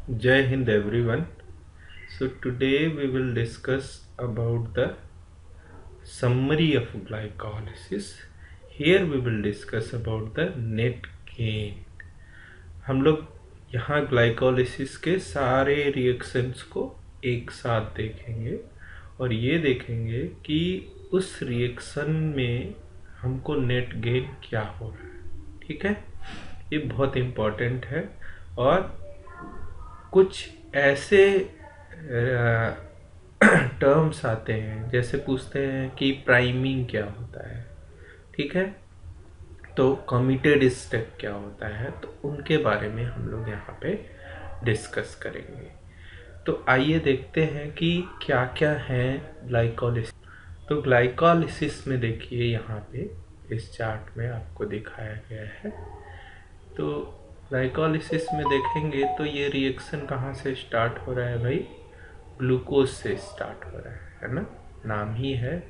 Jai Hind everyone. So today we will discuss about the summary of glycolysis. Here we will discuss about the net gain. हम लोग यहाँ glycolysis के सारे reactions को एक साथ देखेंगे और ये देखेंगे कि उस रिएक्शन में हमको नेट गेन क्या हो रहा है। ठीक है, ये बहुत इम्पोर्टेंट है। और कुछ ऐसे टर्म्स आते हैं, जैसे पूछते हैं कि प्राइमिंग क्या होता है, ठीक है, तो कमिटेड स्टेप क्या होता है, तो उनके बारे में हम लोग यहाँ पे डिस्कस करेंगे। तो आइए देखते हैं कि क्या क्या है ग्लाइकोलिसिस। तो ग्लाइकोलिसिस में देखिए यहाँ पे इस चार्ट में आपको दिखाया गया है। तो ग्लाइकोलिसिस में देखेंगे तो ये रिएक्शन कहाँ से स्टार्ट हो रहा है भाई? ग्लूकोज से स्टार्ट हो रहा है ना, नाम ही है।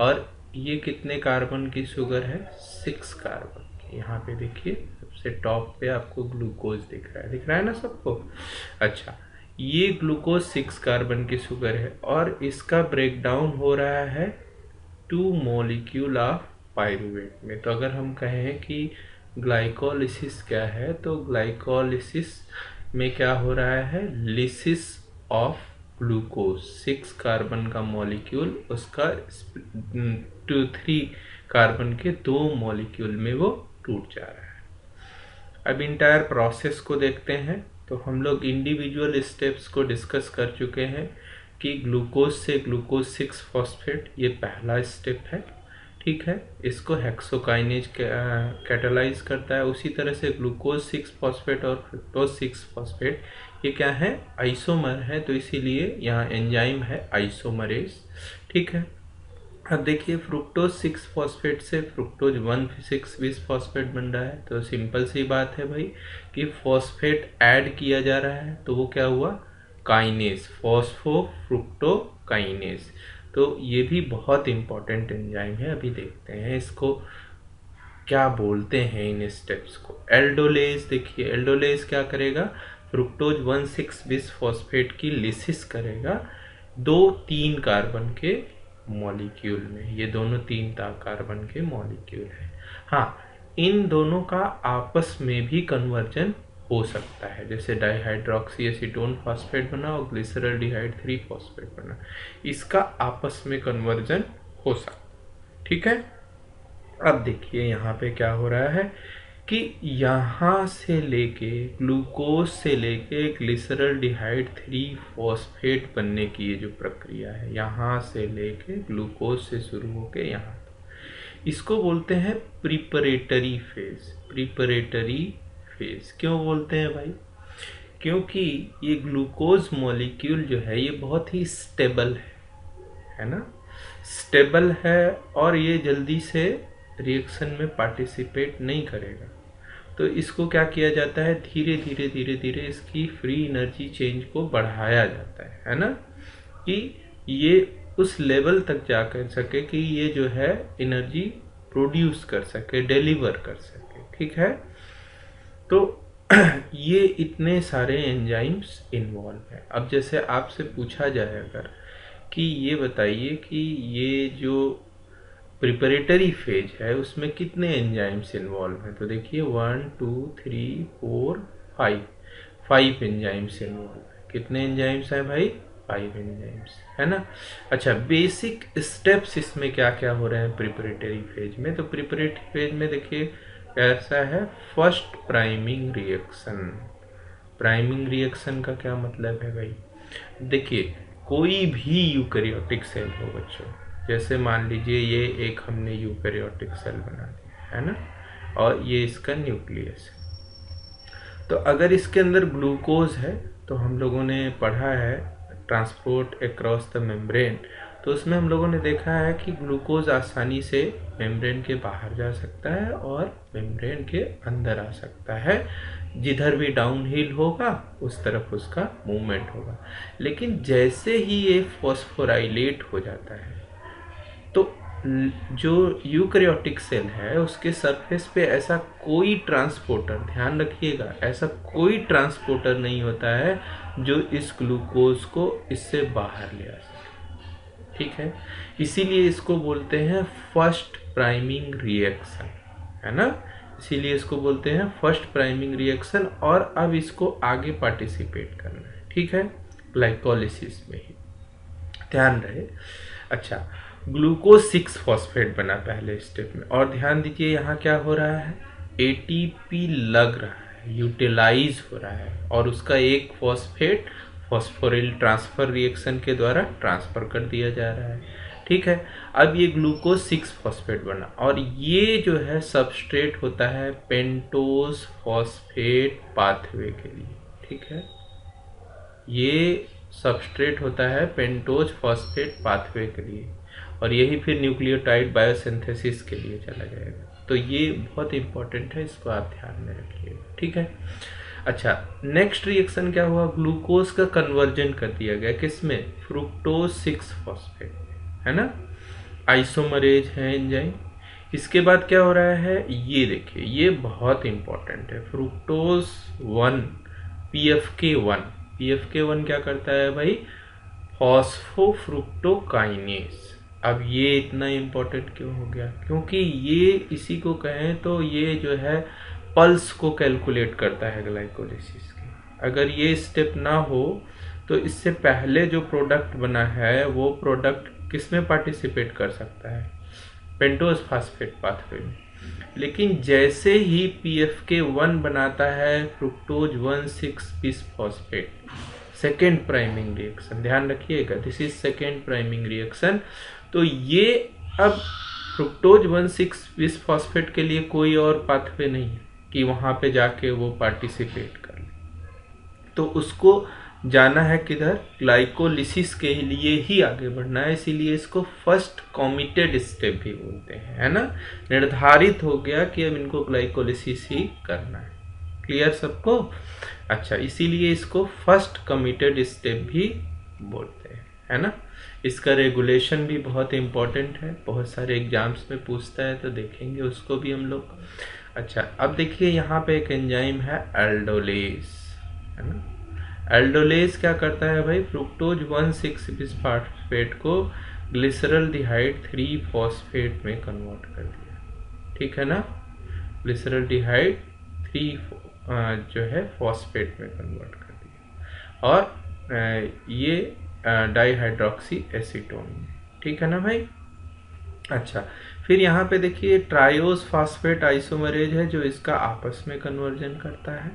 और ये कितने कार्बन की शुगर है? 6 कार्बन की। यहाँ पे देखिए सबसे टॉप पे आपको ग्लूकोज दिख रहा है ना सबको। अच्छा, ये ग्लूकोज 6 कार्बन की शुगर है और इसका ब्रेकडाउन हो रहा है 2 मॉलिक्यूल ऑफ पायरूवेट में। तो अगर हम कहें कि ग्लाइकोलिसिस क्या है, तो ग्लाइकोलिसिस में क्या हो रहा है? Lysis of glucose. 6 कार्बन का मॉलिक्यूल उसका 3 कार्बन के 2 मॉलिक्यूल में वो टूट जा रहा है। अब इंटायर प्रोसेस को देखते हैं। तो हम लोग इंडिविजुअल स्टेप्स को डिस्कस कर चुके हैं कि ग्लूकोज से ग्लूकोज 6 फॉस्फेट, ये पहला स्टेप है, ठीक है। इसको हेक्सोकाइनेज कैटालाइज करता है। उसी तरह से ग्लूकोज 6 फॉस्फेट और फ्रुक्टोज 6 फॉस्फेट, ये क्या है? आइसोमर है, तो इसीलिए यहाँ एंजाइम है आइसोमरेज, ठीक है। अब देखिए फ्रुक्टोज 6 फॉस्फेट से फ्रुक्टोज 1,6 बिस फॉस्फेट बन रहा है। तो सिंपल सी बात है भाई कि फॉस्फेट ऐड किया जा रहा है, तो वो क्या हुआ? Kinase, phosphofructokinase. तो ये भी बहुत इंपॉर्टेंट एंजाइम है। अभी देखते हैं इसको क्या बोलते हैं, इन स्टेप्स को। एल्डोलेज, देखिए एल्डोलेज क्या करेगा? फ्रुक्टोज 1,6 बिस फॉस्फेट की लिसिस करेगा 2-3 कार्बन के मॉलिक्यूल में। ये दोनों 3 कार्बन के मॉलिक्यूल हैं। हाँ, इन दोनों का आपस में भी कन्वर्जन हो सकता है, जैसे डाइहाइड्रोक्सी एसीटोन फॉस्फेट बना और ग्लिसरॉल्डिहाइड 3 फॉस्फेट बना, इसका आपस में कन्वर्जन हो सकता, ठीक है। अब देखिए यहाँ पे क्या हो रहा है कि यहाँ से लेके ग्लूकोज से लेके ग्लिसरॉल्डिहाइड 3 फॉस्फेट बनने की ये जो प्रक्रिया है, यहाँ से लेके ग्लूकोज से शुरू होके यहाँ तक, इसको बोलते हैं प्रिपरेटरी फेज। प्रिपरेटरी फेज क्यों बोलते हैं भाई? क्योंकि ये ग्लूकोज मॉलिक्यूल जो है ये बहुत ही स्टेबल है ना, स्टेबल है, और ये जल्दी से रिएक्शन में पार्टिसिपेट नहीं करेगा। तो इसको क्या किया जाता है? धीरे धीरे धीरे धीरे इसकी फ्री एनर्जी चेंज को बढ़ाया जाता है ना, कि ये उस लेवल तक जा कर सके कि ये जो है एनर्जी प्रोड्यूस कर सके, डिलीवर कर सके, ठीक है। तो ये इतने सारे एंजाइम्स इन्वॉल्व हैं। अब जैसे आपसे पूछा जाए अगर कि ये बताइए कि ये जो प्रिपरेटरी फेज है उसमें कितने एंजाइम्स इन्वॉल्व हैं, तो देखिए 1 2 3 4 5 एंजाइम्स इन्वॉल्व है। कितने एंजाइम्स हैं भाई? 5 एंजाइम्स, है ना। अच्छा, बेसिक स्टेप्स इसमें क्या क्या हो रहे हैं प्रिपरेटरी फेज में? तो प्रिपरेटरी फेज में देखिए कैसा है? First priming reaction. Priming reaction का क्या मतलब है भाई? देखिए कोई भी यूकैरियोटिक सेल हो बच्चों, जैसे मान लीजिए ये एक हमने यूकैरियोटिक सेल बना दिया है ना, और ये इसका न्यूक्लियस है। तो अगर इसके अंदर ग्लूकोज है, तो हम लोगों ने पढ़ा है ट्रांसपोर्ट अक्रॉस द मेम्ब्रेन, तो उसमें हम लोगों ने देखा है कि ग्लूकोज आसानी से मेम्ब्रेन के बाहर जा सकता है और मेम्ब्रेन के अंदर आ सकता है। जिधर भी डाउन हिल होगा उस तरफ उसका मूवमेंट होगा। लेकिन जैसे ही ये फॉस्फोराइलेट हो जाता है, तो जो यूकैरियोटिक सेल है उसके सरफेस पे ऐसा कोई ट्रांसपोर्टर, ध्यान रखिएगा, ऐसा कोई ट्रांसपोर्टर नहीं होता है जो इस ग्लूकोज को इससे बाहर ले आ सके, ठीक है। इसीलिए इसको बोलते हैं फर्स्ट प्राइमिंग रिएक्शन, है ना, इसीलिए इसको बोलते हैं फर्स्ट प्राइमिंग रिएक्शन। और अब इसको आगे पार्टिसिपेट करना है, ठीक है, ग्लाइकोलिसिस में ही, ध्यान रहे। अच्छा, ग्लूकोज 6 फॉस्फेट बना पहले स्टेप में, और ध्यान दीजिए यहाँ क्या हो रहा है, एटीपी लग रहा है, यूटिलाइज हो रहा है, और उसका एक फॉस्फेट फॉस्फोरिल ट्रांसफर रिएक्शन के द्वारा ट्रांसफर कर दिया जा रहा है, ठीक है। अब ये ग्लूकोज 6 फॉस्फेट बना, और ये जो है सबस्ट्रेट होता है पेंटोज फॉस्फेट पाथवे के लिए, ठीक है, ये सबस्ट्रेट होता है पेंटोज फॉस्फेट पाथवे के लिए, और यही फिर न्यूक्लियोटाइड बायोसिंथेसिस के लिए चला जाएगा। तो ये बहुत इंपॉर्टेंट है, इसको आप ध्यान में रखिएगा, ठीक है। अच्छा, नेक्स्ट रिएक्शन क्या हुआ, ग्लूकोज का कन्वर्जन कर दिया गया किसमें, फ्रुक्टोज 6 फॉस्फेट, है ना, आइसोमरेज है एंजाइम। इसके बाद क्या हो रहा है, ये देखिए, ये बहुत इंपॉर्टेंट है, फ्रुक्टोज 1 PFK1। PFK1 क्या करता है भाई, फॉस्फोफ्रुक्टोकाइनेज। अब ये इतना इम्पोर्टेंट क्यों हो गया, क्योंकि ये इसी को कहें तो ये जो है पल्स को कैलकुलेट करता है ग्लाइकोलिसिस के। अगर ये स्टेप ना हो तो इससे पहले जो प्रोडक्ट बना है वो प्रोडक्ट किस में पार्टिसिपेट कर सकता है, पेंटोज फास्फेट पाथवे में। लेकिन जैसे ही PFK1 बनाता है fructose 1,6 bis phosphate, second priming reaction, ध्यान रखिएगा, this is second priming reaction. तो ये अब फ्रुक्टोज 1,6 बिस फॉस्फेट के लिए कोई और पाथवे नहीं है कि वहाँ पे जाके वो पार्टिसिपेट कर ले, तो उसको जाना है किधर, ग्लाइकोलिसिस के लिए ही आगे बढ़ना है। इसीलिए इसको फर्स्ट कमिटेड स्टेप भी बोलते हैं, है ना, निर्धारित हो गया कि अब इनको ग्लाइकोलिसिस ही करना है। क्लियर सबको? अच्छा, इसीलिए इसको फर्स्ट कमिटेड स्टेप भी बोलते हैं, है ना। इसका रेगुलेशन भी बहुत इंपॉर्टेंट है, बहुत सारे एग्जाम्स में पूछता है, तो देखेंगे उसको भी हम लोग। अच्छा, अब देखिए यहाँ पे एक एंजाइम है एल्डोलेज, है ना। एल्डोलेज क्या करता है भाई, फ्रुक्टोज 1,6 बिस फॉस्फेट को ग्लिसरल्डिहाइड 3 फॉस्फेट में कन्वर्ट कर दिया, ठीक है ना, ग्लिसरल्डिहाइड 3 जो है फॉस्फेट में कन्वर्ट कर दिया, और ये डाईहाइड्रोक्सी एसीटोन, ठीक है ना भाई। अच्छा, फिर यहाँ पे देखिए ट्रायोज फास्फेट आइसोमरेज है जो इसका आपस में कन्वर्जन करता है,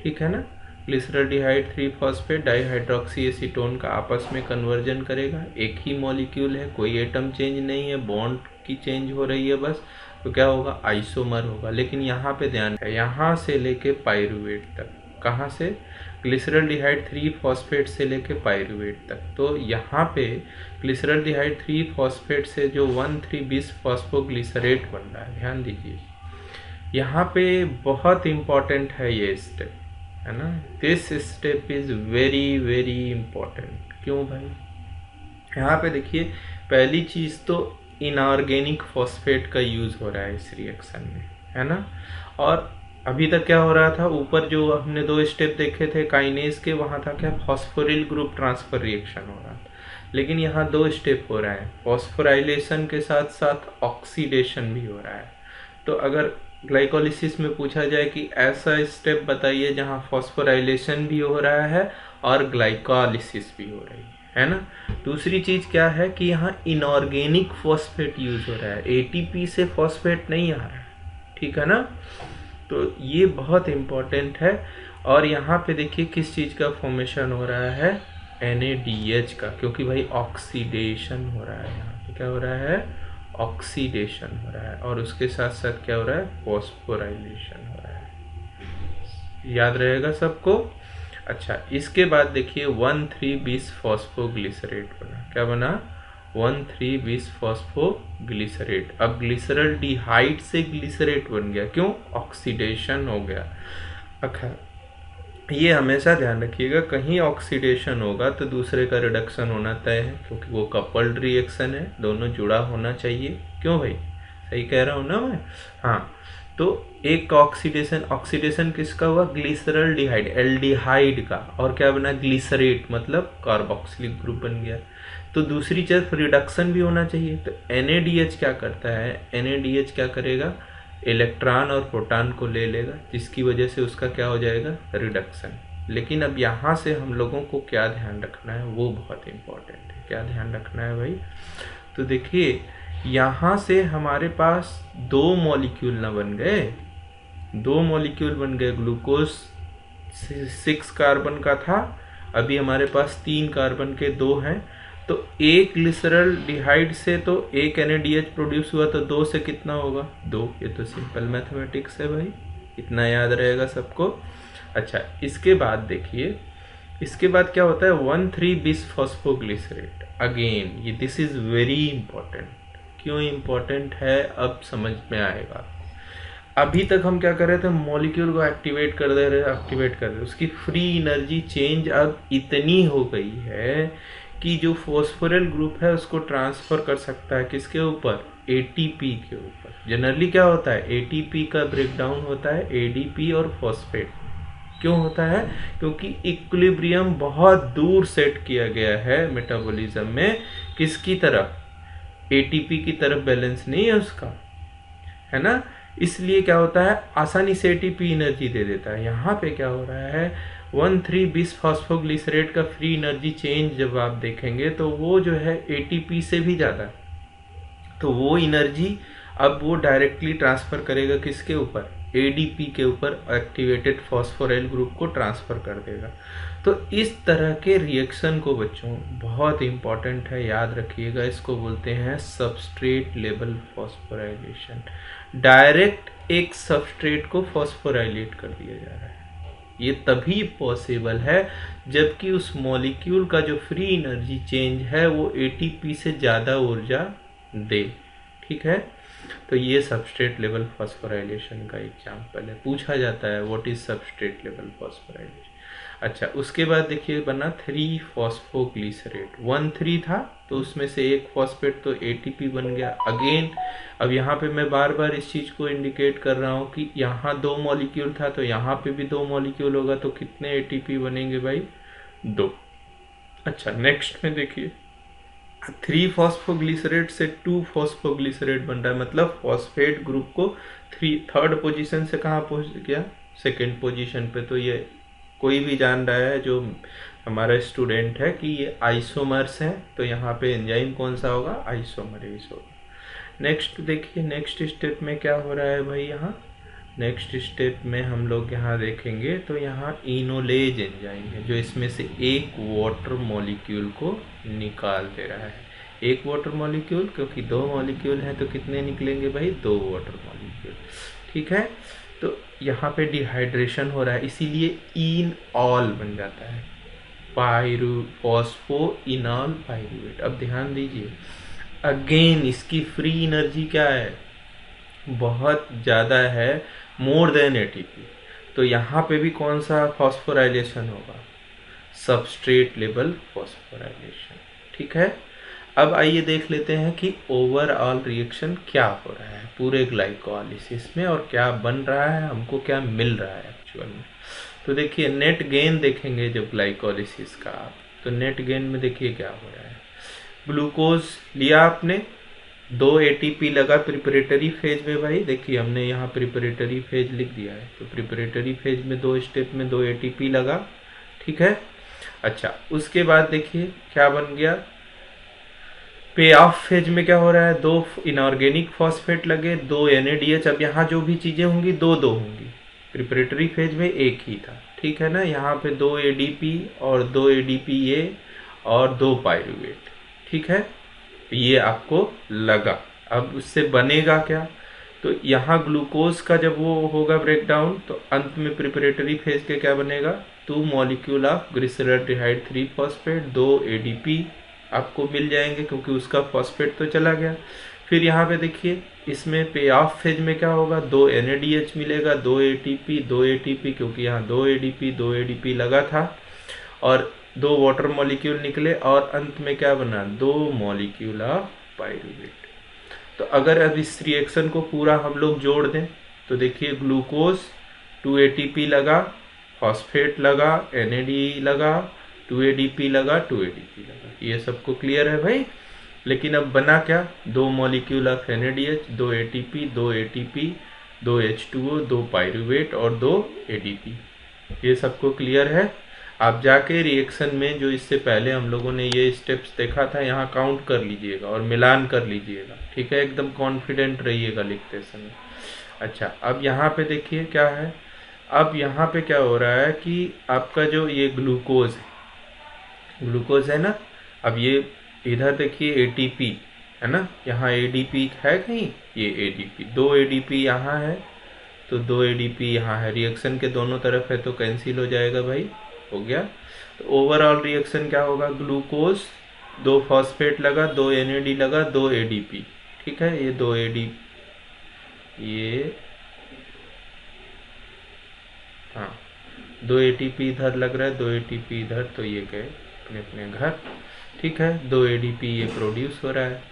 ठीक है ना, ग्लिसरल्डिहाइड 3 फॉस्फेट डाईहाइड्रोक्सी एसीटोन का आपस में कन्वर्जन करेगा। एक ही मॉलिक्यूल है, कोई एटम चेंज नहीं है, बॉन्ड की चेंज हो रही है बस, तो क्या होगा, आइसोमर होगा। लेकिन यहाँ पे ध्यान है, यहाँ से लेके पाइरुवेट तक, कहाँ से, ग्लिसरल्डिहाइड 3 फॉस्फेट से लेके पाइरुवेट तक, तो यहाँ पे ग्लिसरल्डिहाइड 3 फॉस्फेट से जो 1,3 बिस फॉस्फोग्लिसरेट बन रहा है, ध्यान दीजिए, यहाँ पे बहुत इंपॉर्टेंट है ये स्टेप, है ना। This step is very very important. क्यों भाई, यहाँ पे देखिए, पहली चीज तो इनऑर्गेनिक फॉस्फेट का यूज हो रहा है इस रिएक्शन में, है ना। और अभी तक क्या हो रहा था, ऊपर जो हमने 2 स्टेप देखे थे काइनेज के, वहाँ था क्या, फॉस्फोरिल ग्रुप ट्रांसफर रिएक्शन हो रहा था। लेकिन यहाँ 2 स्टेप हो रहा है, फॉस्फोराइलेशन के साथ साथ ऑक्सीडेशन भी हो रहा है। तो अगर ग्लाइकोलिसिस में पूछा जाए कि ऐसा स्टेप बताइए जहाँ फॉस्फोराइलेशन भी हो रहा है और ग्लाइकोलिसिस भी हो रही है ना। दूसरी चीज़ क्या है कि यहाँ इनऑर्गेनिक फॉस्फेट यूज हो रहा है, एटीपी से फॉस्फेट नहीं आ रहा है, ठीक है ना। तो ये बहुत इम्पोर्टेंट है। और यहाँ पे देखिए किस चीज़ का फॉर्मेशन हो रहा है, NADH का, क्योंकि भाई ऑक्सीडेशन हो रहा है। यहाँ पे क्या हो रहा है, ऑक्सीडेशन हो रहा है, और उसके साथ साथ क्या हो रहा है, फॉस्फोराइलेशन हो रहा है। याद रहेगा सबको। अच्छा, इसके बाद देखिए 1,3 बिस फॉस्फोग्लिसरेट बना, क्या बना, 1,3 बिस फॉस्फोग्लिसरेट। अब ग्लिसरल्डिहाइड से ग्लिसरेट बन गया, क्यों, ऑक्सीडेशन हो गया। अच्छा, ये हमेशा ध्यान रखिएगा, कहीं ऑक्सीडेशन होगा तो दूसरे का रिडक्शन होना तय है, क्योंकि वो कपल्ड रिएक्शन है, दोनों जुड़ा होना चाहिए। क्यों भाई, सही कह रहा हूँ ना मैं? हाँ, तो एक का ऑक्सीडेशन, ऑक्सीडेशन किसका हुआ? ग्लिसरल डिहाइड, एल्डिहाइड का, और क्या बना? ग्लिसरेट, मतलब कार्बोक्सिलिक ग्रुप बन गया। तो दूसरी तरफ रिडक्शन भी होना चाहिए, तो NaDH क्या करता है? NaDH क्या करेगा? इलेक्ट्रॉन और प्रोटॉन को ले लेगा, जिसकी वजह से उसका क्या हो जाएगा? रिडक्शन। लेकिन अब यहाँ से हम लोगों को क्या ध्यान रखना है, वो बहुत इंपॉर्टेंट है। क्या ध्यान रखना है भाई? तो देखिए, यहाँ से हमारे पास 2 मॉलिक्यूल ना बन गए, 2 मॉलिक्यूल बन गए। ग्लूकोज 6 कार्बन का था, अभी हमारे पास 3 कार्बन के 2 हैं। तो एक ग्लिसरल डिहाइड से तो एक NaDH प्रोड्यूस हुआ, तो 2 से कितना होगा? 2। ये तो सिंपल मैथमेटिक्स है भाई, इतना याद रहेगा सबको। अच्छा, इसके बाद देखिए, इसके बाद क्या होता है? 1,3-बिसफॉस्फोग्लिसरेट। अगेन ये दिस इज वेरी इंपॉर्टेंट। क्यों इंपॉर्टेंट है अब समझ में आएगा। अभी तक हम क्या कर रहे थे? मॉलिक्यूल को एक्टिवेट कर दे रहे, एक्टिवेट कर रहे, उसकी फ्री एनर्जी चेंज अब इतनी हो गई है कि जो फॉस्फोरल ग्रुप है उसको ट्रांसफर कर सकता है किसके ऊपर? ATP के ऊपर। जनरली क्या होता है? ATP का ब्रेकडाउन होता है ADP और फॉस्फेट। क्यों होता है? क्योंकि इक्विलिब्रियम बहुत दूर सेट किया गया है मेटाबॉलिज्म में, किसकी तरफ? ATP की तरफ बैलेंस नहीं है उसका, है ना? इसलिए क्या होता है? आसानी से ATP एनर्जी दे देता है। यहाँ पे क्या हो रहा है? 1,3-बिसफॉस्फोग्लिसरेट का फ्री एनर्जी चेंज जब आप देखेंगे तो वो जो है ATP से भी ज़्यादा है। तो वो एनर्जी अब वो डायरेक्टली ट्रांसफ़र करेगा किसके ऊपर? ADP के ऊपर, एक्टिवेटेड फॉस्फोराइल ग्रुप को ट्रांसफ़र कर देगा। तो इस तरह के रिएक्शन को बच्चों बहुत इंपॉर्टेंट है, याद रखिएगा। इसको बोलते हैं सबस्ट्रेट लेवल फॉस्फोराइलेशन। डायरेक्ट एक सबस्ट्रेट को फॉस्फोराइलेट कर दिया जा रहा है। ये तभी पॉसिबल है जबकि उस मॉलिक्यूल का जो फ्री एनर्जी चेंज है वो ATP से ज़्यादा ऊर्जा दे। ठीक है, तो ये सबस्ट्रेट लेवल फॉस्फोराइलेशन का एग्जाम्पल है। पूछा जाता है what is substrate level phosphorylation. अच्छा, उसके बाद देखिए बना 3-फॉस्फोग्लिसरेट। 1,3 था तो उसमें से एक फॉस्फेट तो ATP बन गया। अगेन अब यहाँ पे मैं बार बार इस चीज़ को इंडिकेट कर रहा हूँ कि यहाँ 2 मॉलिक्यूल था तो यहाँ पे भी 2 मॉलिक्यूल होगा, तो कितने ATP बनेंगे भाई? 2। अच्छा, नेक्स्ट में देखिए, 3-फॉस्फोग्लिसरेट से 2-फॉस्फोग्लिसरेट बन रहा है, मतलब फॉस्फेट ग्रुप को थर्ड पोजीशन से कहाँ पहुँच गया? सेकेंड पोजीशन पे। तो ये कोई भी जान रहा है जो हमारा स्टूडेंट है कि ये आइसोमर्स हैं, तो यहाँ पे एंजाइम कौन सा होगा? आइसोमरेज होगा। नेक्स्ट देखिए, नेक्स्ट स्टेप में क्या हो रहा है भाई? यहाँ नेक्स्ट स्टेप में हम लोग यहाँ देखेंगे तो यहाँ इनोलेज एंजाइम है जो इसमें से एक वाटर मॉलिक्यूल को निकाल दे रहा है। एक वाटर मॉलिक्यूल, क्योंकि 2 मॉलिक्यूल हैं तो कितने निकलेंगे भाई? 2 वाटर मॉलिक्यूल। ठीक है, तो यहाँ पे डिहाइड्रेशन हो रहा है, इसीलिए इनऑल बन जाता है, फॉस्फो इनॉल पायरुवेट। अब ध्यान दीजिए, अगेन इसकी फ्री एनर्जी क्या है? बहुत ज़्यादा है, मोर देन ATP। तो यहाँ पे भी कौन सा फॉस्फोराइलेशन होगा? Substrate level phosphorylation. ठीक है, अब आइए देख लेते हैं कि ओवरऑल रिएक्शन क्या हो रहा है पूरे ग्लाइकोलाइसिस में और क्या बन रहा है, हमको क्या मिल रहा है एक्चुअल में। तो देखिए, नेट गेन देखेंगे जब ग्लाइकोलाइसिस का आप, तो नेट गेन में देखिए क्या हो रहा है। ग्लूकोज लिया आपने, 2 ATP लगा प्रिपरेटरी फेज में भाई। देखिए हमने यहाँ प्रिपरेटरी फेज लिख दिया है, तो प्रिपरेटरी फेज में 2 स्टेप में 2 ATP लगा। ठीक है, अच्छा, उसके बाद देखिए क्या बन गया? पे ऑफ फेज में क्या हो रहा है? 2 इनऑर्गेनिक फॉस्फेट लगे, 2 NaDH। अब यहाँ जो भी चीज़ें होंगी 2-2 होंगी, प्रिपरेटरी फेज में एक ही था। ठीक है ना, यहाँ पे 2 ADP और 2 ADPA और 2 पायरुवेट। ठीक है, ये आपको लगा। अब उससे बनेगा क्या? तो यहाँ ग्लूकोज का जब वो होगा ब्रेकडाउन तो अंत में प्रिपरेटरी फेज के क्या बनेगा? 2 मॉलिक्यूल ऑफ ग्लिसरॉल्डिहाइड 3-फॉस्फेट, 2 ADP आपको मिल जाएंगे क्योंकि उसका फॉस्फेट तो चला गया। फिर यहाँ पे देखिए इसमें पे ऑफ फेज में क्या होगा, 2 NADH मिलेगा, 2 ATP क्योंकि यहाँ 2 ADP लगा था और 2 वाटर मॉलिक्यूल निकले और अंत में क्या बना, 2 मॉलिक्यूल ऑफ पायरूवेट। तो अगर अब इस रिएक्शन को पूरा हम लोग जोड़ दें तो देखिए ग्लूकोज 2 ATP लगा, फॉस्फेट लगा, NAD लगा, 2 ADP लगा, 2 ADP लगा, ये सबको क्लियर है भाई। लेकिन अब बना क्या, 2 molecule of NADH, 2 ATP, 2 ATP, 2 H2O, 2 pyruvate और 2 ADP, ये सबको क्लियर है। आप जाके रिएक्शन में जो इससे पहले हम लोगों ने ये स्टेप्स देखा था यहाँ काउंट कर लीजिएगा और मिलान कर लीजिएगा, ठीक है, एकदम कॉन्फिडेंट रहिएगा लिखते समय। अच्छा, अब यहाँ पे देखिए क्या है, अब यहाँ पे क्या हो रहा है कि आपका जो ये ग्लूकोज है ना, अब ये इधर देखिए ATP है ना, यहाँ ADP है कहीं, ये ADP, 2 ADP यहाँ है तो 2 ADP यहाँ है, रिएक्शन के दोनों तरफ है तो कैंसिल हो जाएगा भाई, हो गया। तो ओवरऑल रिएक्शन क्या होगा, ग्लूकोज 2 फॉस्फेट लगा, 2 NAD लगा, 2 ADP, ठीक है, ये 2 ADP, ये हाँ 2 ATP इधर लग रहा है, 2 ATP इधर, तो ये गए अपने अपने घर, ठीक है, 2 ADP ये प्रोड्यूस हो रहा है।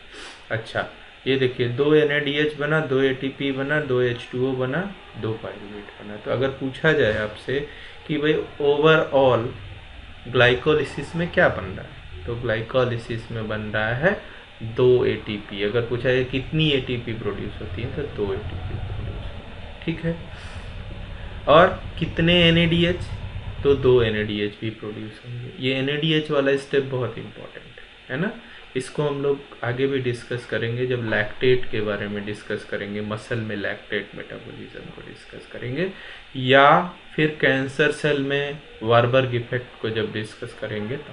अच्छा, ये देखिए 2 NADH बना, 2 ATP बना, 2 H2O बना, 2 पायरूवेट बना। तो अगर पूछा जाए आपसे कि भाई ओवरऑल ग्लाइकोलिसिस में क्या बन रहा है, तो ग्लाइकोलिसिस में बन रहा है 2 ATP। अगर पूछा जाए कितनी ATP प्रोड्यूस होती है तो 2 ATP प्रोड्यूस होती है, ठीक है। और कितने NADH, तो 2 NADH भी प्रोड्यूस होंगे। ये NADH वाला स्टेप बहुत इंपॉर्टेंट है ना, इसको हम लोग आगे भी डिस्कस करेंगे जब लैक्टेट के बारे में डिस्कस करेंगे, मसल में लैक्टेट मेटाबॉलिज्म को डिस्कस करेंगे, या फिर कैंसर सेल में वार्बर्ग इफेक्ट को जब डिस्कस करेंगे तो,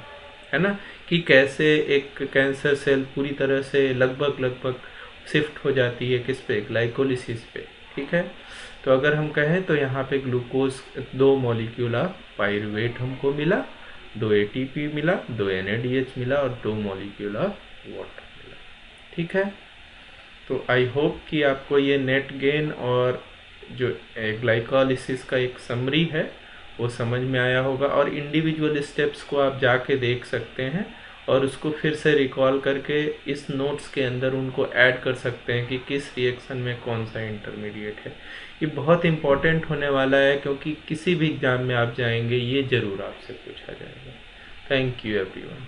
है ना, कि कैसे एक कैंसर सेल पूरी तरह से लगभग शिफ्ट हो जाती है किस पे, ग्लाइकोलिसिस पे, ठीक है। तो अगर हम कहें तो यहाँ पे ग्लूकोज 2 मॉलिक्यूल ऑफ पायरूवेट हमको मिला, 2 ATP मिला, 2 NADH मिला और 2 मॉलिक्यूल ऑफ वाटर मिला, ठीक है। तो आई होप कि आपको ये नेट गेन और जो ग्लाइकोलिसिस का एक समरी है वो समझ में आया होगा, और इंडिविजुअल स्टेप्स को आप जाके देख सकते हैं और उसको फिर से रिकॉल करके इस नोट्स के अंदर उनको ऐड कर सकते हैं कि किस रिएक्शन में कौन सा इंटरमीडिएट है। ये बहुत इंपॉर्टेंट होने वाला है क्योंकि किसी भी एग्जाम में आप जाएंगे ये ज़रूर आपसे पूछा जाएगा। Thank you everyone.